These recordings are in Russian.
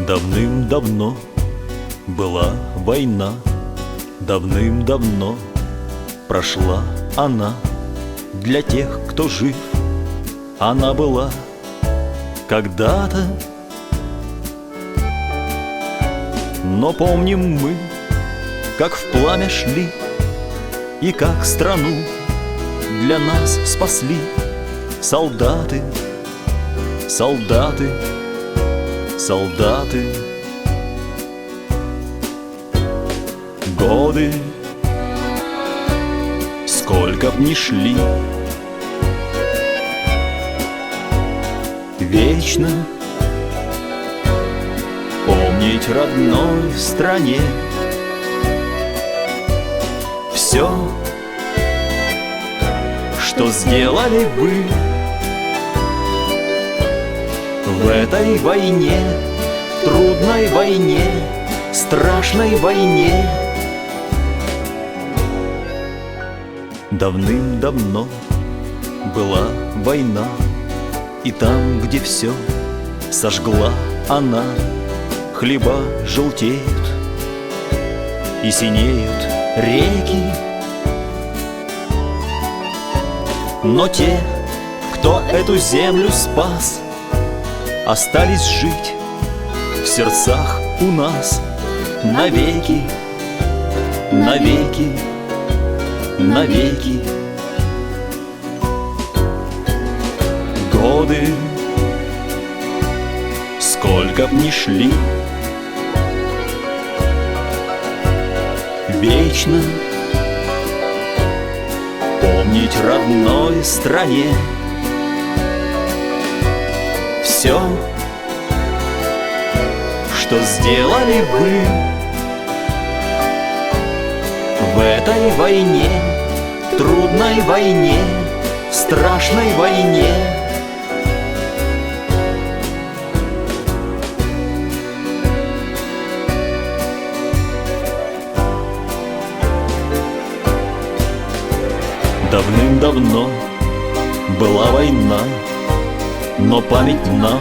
Давным-давно была война, давным-давно прошла она. Для тех, кто жив, она была когда-то. Но помним мы, как в пламя шли, и как страну для нас спасли солдаты, солдаты, солдаты. Годы, сколько б ни шли, вечно помнить родной стране все, что сделали вы в этой войне, трудной войне, страшной войне. Давным-давно была война, и там, где все сожгла она, хлеба желтеют и синеют реки. Но те, кто эту землю спас, остались жить в сердцах у нас навеки, навеки, навеки. Годы, сколько б ни шли, вечно помнить родной стране все, что сделали вы в этой войне, трудной войне, страшной войне. Давным-давно была война, но память нам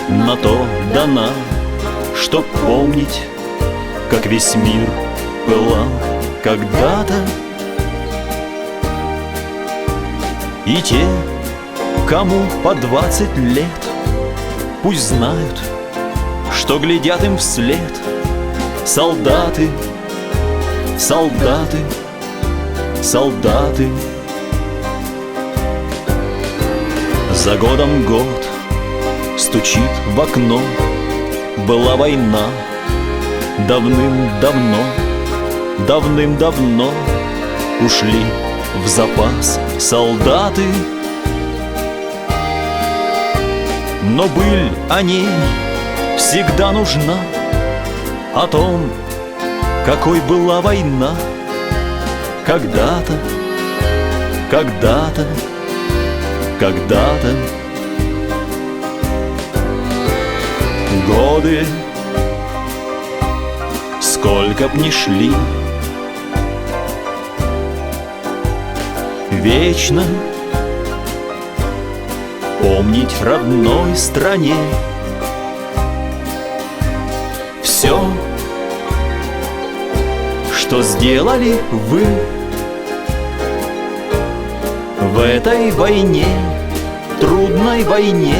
на то дана, чтоб помнить, как весь мир пылал когда-то. И те, кому по 20 лет, пусть знают, что глядят им вслед солдаты, солдаты, солдаты. За годом год стучит в окно. Была война давным-давно, давным-давно ушли в запас солдаты. Но быль о ней всегда нужна, о том, какой была война когда-то, когда-то, когда-то. Годы, сколько б ни шли, вечно помнить родной стране все, что сделали вы в этой войне, трудной войне,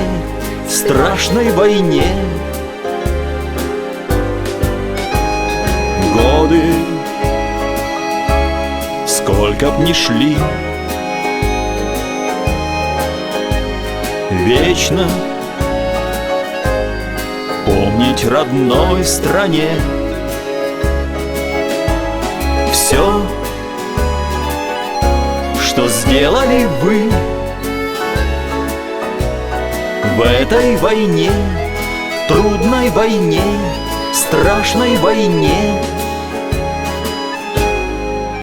страшной войне. Годы, сколько б ни шли, вечно помнить родной стране все, что сделали вы в этой войне, трудной войне, страшной войне.